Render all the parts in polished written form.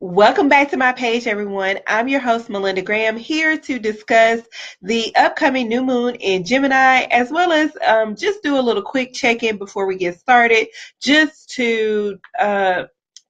Welcome back to my page, everyone. I'm your host, Melinda Graham, here to discuss the upcoming new moon in Gemini, as well as just do a little quick check-in before we get started, just to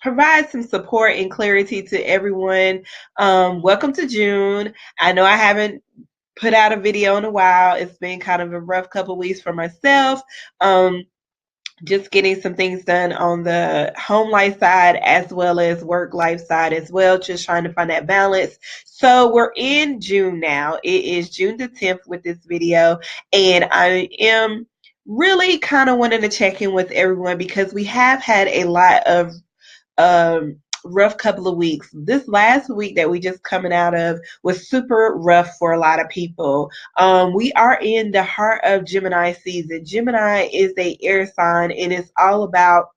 provide some support and clarity to everyone. Welcome to June. I know I haven't put out a video in a while. It's been kind of a rough couple weeks for myself. Just getting some things done on the home life side as well as work life side as well, just trying to find that balance. So we're in June now. It is June the 10th with this video, and I am really kind of wanting to check in with everyone because we have had a lot of um, rough couple of weeks. This last week that we just coming out of was super rough for a lot of people. We are in the heart of Gemini season. Gemini is a air sign, and it's all about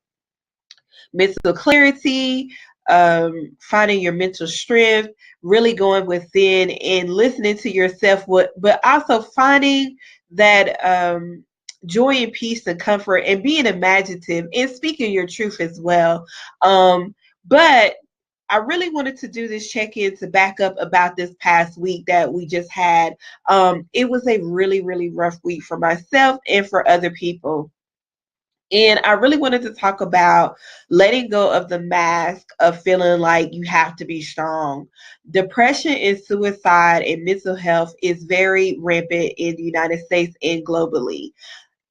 mental clarity, finding your mental strength, really going within and listening to yourself, but also finding that joy and peace and comfort and being imaginative and speaking your truth as well. But I really wanted to do this check-in to back up about this past week that we just had. It was a really, really rough week for myself and for other people. And I really wanted to talk about letting go of the mask of feeling like you have to be strong. Depression and suicide and mental health is very rampant in the United States and globally.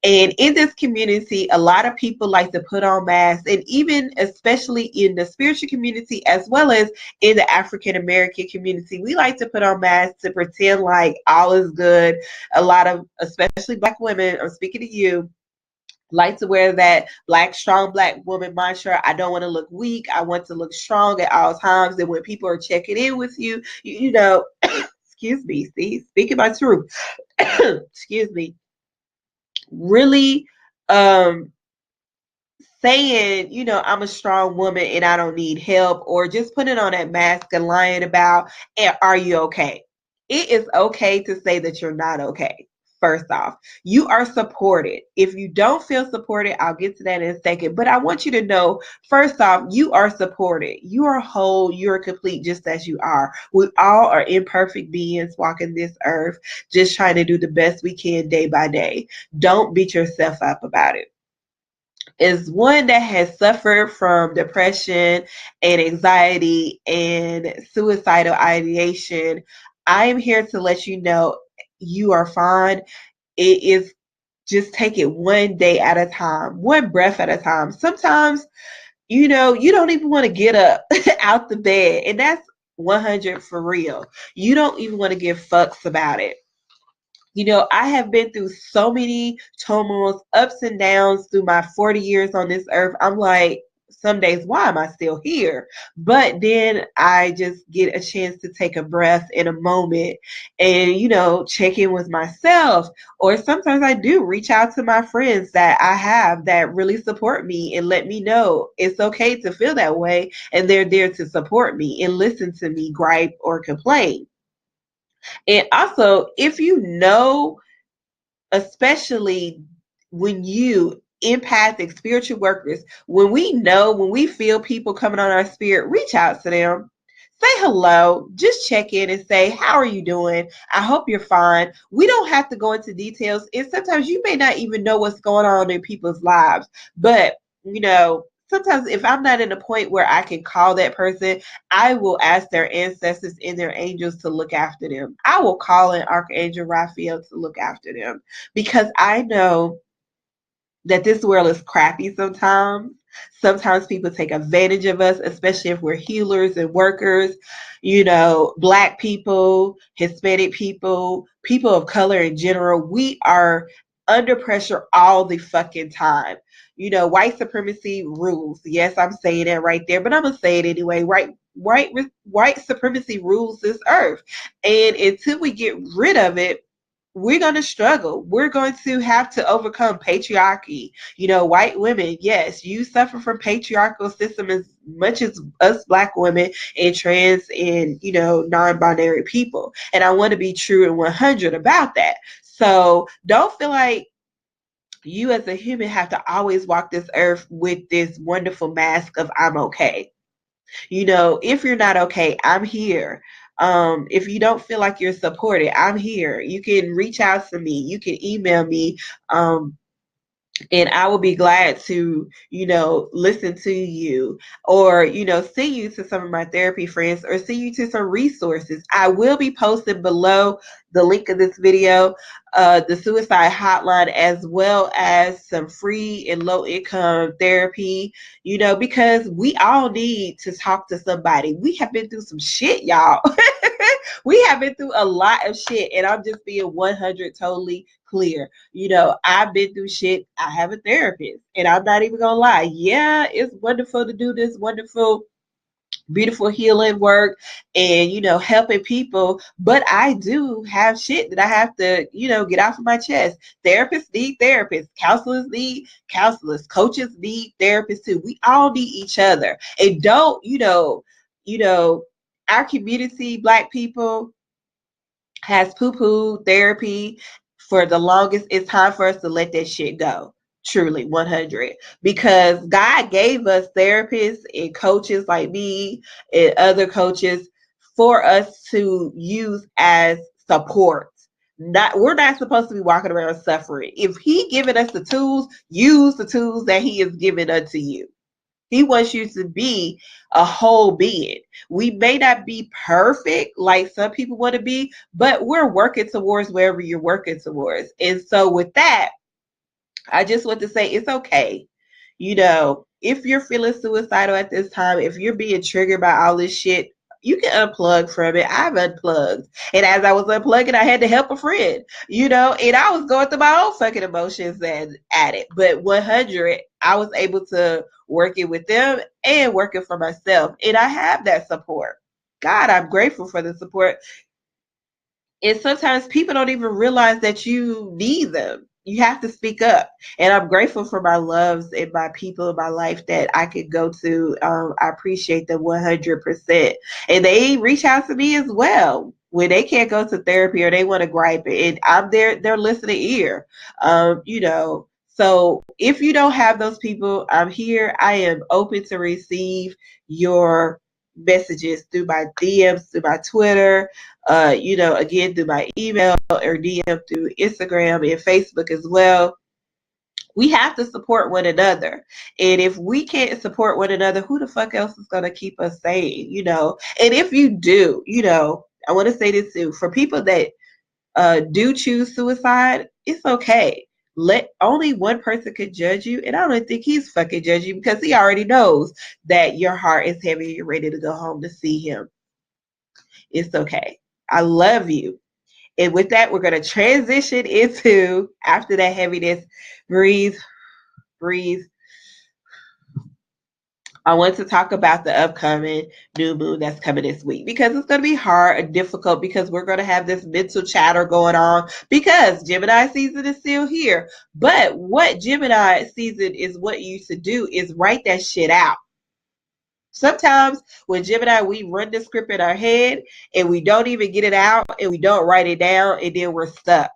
And in this community, a lot of people like to put on masks, and even especially in the spiritual community, as well as in the African American community, we like to put on masks to pretend like all is good. A lot of, especially Black women, I'm speaking to you, like to wear that strong black woman mantra. I don't want to look weak. I want to look strong at all times. And when people are checking in with you, you know, excuse me, see, speaking my truth, excuse me, really um saying, I'm a strong woman and I don't need help, or just putting on that mask and lying about, are you okay? It is okay to say that you're not okay. First off, you are supported. If you don't feel supported, I'll get to that in a second. But I want you to know, first off, you are supported. You are whole. You are complete just as you are. We all are imperfect beings walking this earth, just trying to do the best we can day by day. Don't beat yourself up about it. Is one that has suffered from depression and anxiety and suicidal ideation, I am here to let you know you are fine. It is, just take it one day at a time, one breath at a time. Sometimes, you don't even want to get up out the bed, and that's 100 for real. You don't even want to give fucks about it. I have been through so many turmoils, ups and downs through my 40 years on this earth. I'm like, some days, why am I still here? But then I just get a chance to take a breath in a moment and, check in with myself. Or sometimes I do reach out to my friends that I have that really support me and let me know it's okay to feel that way. And they're there to support me and listen to me gripe or complain. And also, if especially when you empathic spiritual workers, when we feel people coming on our spirit, reach out to them. Say hello, just check in and say, how are you doing? I hope you're fine. We don't have to go into details. And sometimes you may not even know what's going on in people's lives. But, sometimes if I'm not in a point where I can call that person, I will ask their ancestors and their angels to look after them. I will call in Archangel Raphael to look after them because I know that this world is crappy sometimes. Sometimes people take advantage of us, especially if we're healers and workers, Black people, Hispanic people, people of color in general. We are under pressure all the fucking time. White supremacy rules. Yes, I'm saying that right there, but I'm gonna say it anyway. White supremacy rules this earth, and until we get rid of it, we're going to struggle. We're going to have to overcome patriarchy. White women, yes, you suffer from patriarchal system as much as us Black women and trans and, non-binary people. And I want to be true and 100 about that. So don't feel like you as a human have to always walk this earth with this wonderful mask of I'm okay. If you're not okay, I'm here. If you don't feel like you're supported, I'm here. You can reach out to me. You can email me. And I will be glad to, listen to you, or, send you to some of my therapy friends, or send you to some resources. I will be posting below the link of this video, the suicide hotline, as well as some free and low income therapy, because we all need to talk to somebody. We have been through some shit, y'all. We have been through a lot of shit, and I'm just being 100 totally clear. I've been through shit. I have a therapist, and I'm not even gonna lie. Yeah, it's wonderful to do this wonderful, beautiful healing work and, helping people. But I do have shit that I have to, get off of my chest. Therapists need therapists. Counselors need counselors. Coaches need therapists too. We all need each other. And don't, our community, Black people, has poo-poo therapy for the longest. It's time for us to let that shit go. Truly, 100. Because God gave us therapists and coaches like me and other coaches for us to use as support. We're not supposed to be walking around suffering. If He given us the tools, use the tools that He has given unto you. He wants you to be a whole being. We may not be perfect like some people want to be, but we're working towards wherever you're working towards. And so with that, I just want to say it's okay. If you're feeling suicidal at this time, if you're being triggered by all this shit, you can unplug from it. I've unplugged. And as I was unplugging, I had to help a friend, and I was going through my own fucking emotions and at it. But 100, I was able to work it with them and work it for myself. And I have that support. God, I'm grateful for the support. And sometimes people don't even realize that you need them. You have to speak up. And I'm grateful for my loves and my people in my life that I could go to. I appreciate them 100%. And they reach out to me as well when they can't go to therapy or they want to gripe it. And I'm their listening ear. So if you don't have those people, I'm here. I am open to receive your messages through my DMs, through my Twitter, again, through my email or DM through Instagram and Facebook as well. We have to support one another. And if we can't support one another, who the fuck else is going to keep us sane, And if you do, I want to say this too, for people that do choose suicide, it's okay. Let only one person could judge you, and I don't think he's fucking judging you because he already knows that your heart is heavy and you're ready to go home to see him. It's okay. I love you. And with that, we're going to transition into, after that heaviness, breathe, breathe. I want to talk about the upcoming new moon that's coming this week, because it's going to be hard and difficult, because we're going to have this mental chatter going on because Gemini season is still here. But what Gemini season is what you should do is write that shit out. Sometimes with Gemini, we run the script in our head and we don't even get it out and we don't write it down, and then we're stuck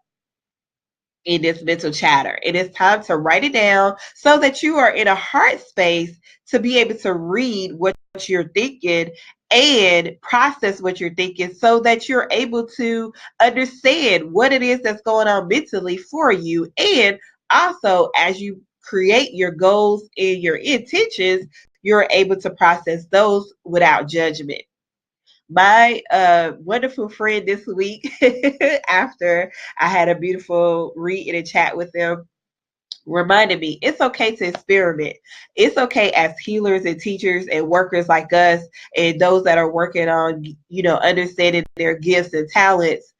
in this mental chatter. It is time to write it down so that you are in a heart space to be able to read what you're thinking and process what you're thinking, so that you're able to understand what it is that's going on mentally for you. And also, as you create your goals and your intentions, you're able to process those without judgment. My wonderful friend this week, after I had a beautiful read and a chat with them, reminded me it's okay to experiment. It's okay as healers and teachers and workers like us, and those that are working on, understanding their gifts and talents.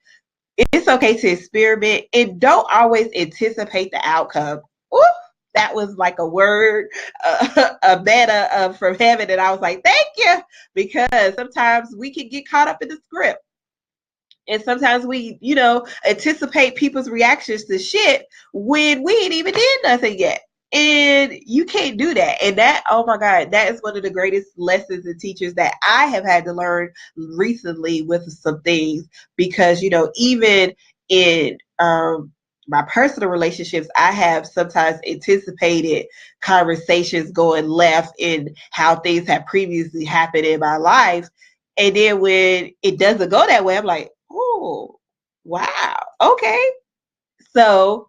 It's okay to experiment and don't always anticipate the outcome. Ooh, that was like a word, a manna from heaven. And I was like, thank you. Because sometimes we can get caught up in the script. And sometimes we, anticipate people's reactions to shit when we ain't even did nothing yet. And you can't do that. And that, oh my God, that is one of the greatest lessons and teachers that I have had to learn recently with some things. Because, even in my personal relationships, I have sometimes anticipated conversations going left in how things have previously happened in my life. And then when it doesn't go that way, I'm like, oh, wow, okay. So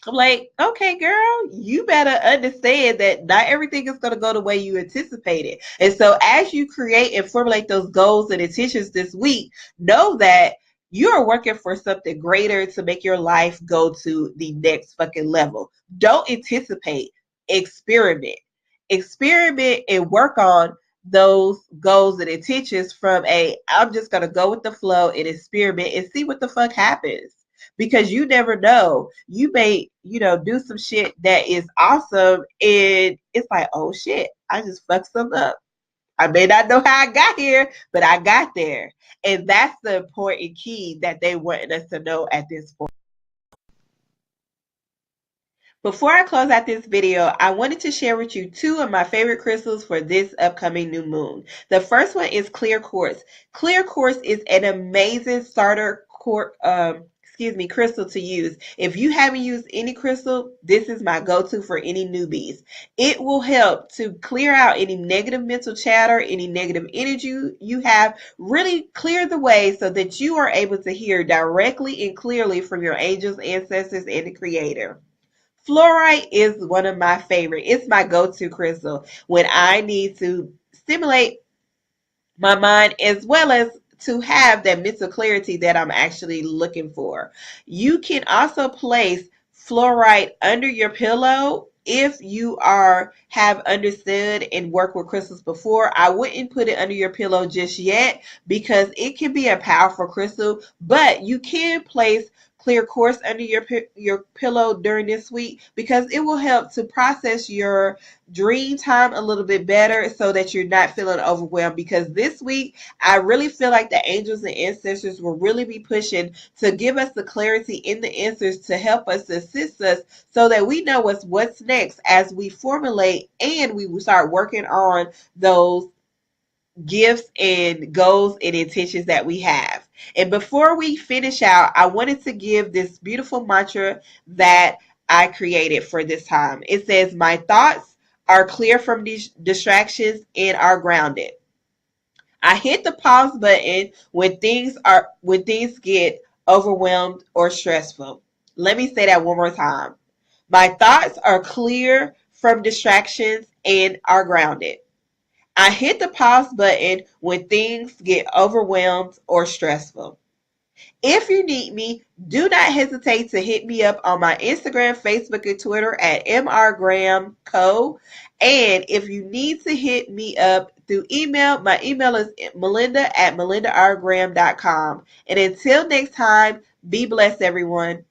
I'm like, okay, girl, you better understand that not everything is going to go the way you anticipated. And so, as you create and formulate those goals and intentions this week, know that you are working for something greater to make your life go to the next fucking level. Don't anticipate, experiment. Experiment and work on those goals and intentions from I'm just going to go with the flow and experiment and see what the fuck happens, because you never know. You may, do some shit that is awesome and it's like, oh shit, I just fucked something up. I may not know how I got here, but I got there. And that's the important key that they want us to know at this point. Before I close out this video, I wanted to share with you two of my favorite crystals for this upcoming new moon. The first one is clear quartz. Clear quartz is an amazing starter crystal to use. If you haven't used any crystal, this is my go-to for any newbies. It will help to clear out any negative mental chatter, any negative energy you have, really clear the way so that you are able to hear directly and clearly from your angels, ancestors, and the creator. Fluorite is one of my favorite. It's my go-to crystal when I need to stimulate my mind as well as to have that mental clarity that I'm actually looking for. You can also place fluorite under your pillow if you have understood and worked with crystals before. I wouldn't put it under your pillow just yet because it can be a powerful crystal, but you can place clear quartz under your pillow during this week because it will help to process your dream time a little bit better so that you're not feeling overwhelmed, because this week I really feel like the angels and ancestors will really be pushing to give us the clarity in the answers to help us, to assist us so that we know what's next as we formulate and we will start working on those gifts and goals and intentions that we have. And before we finish out, I wanted to give this beautiful mantra that I created for this time. It says, my thoughts are clear from these distractions and are grounded. I hit the pause button when things get overwhelmed or stressful. Let me say that one more time. My thoughts are clear from distractions and are grounded. I hit the pause button when things get overwhelmed or stressful. If you need me, do not hesitate to hit me up on my Instagram, Facebook, and Twitter at mrgrahamco. And if you need to hit me up through email, my email is melinda@melindargraham.com. And until next time, be blessed, everyone.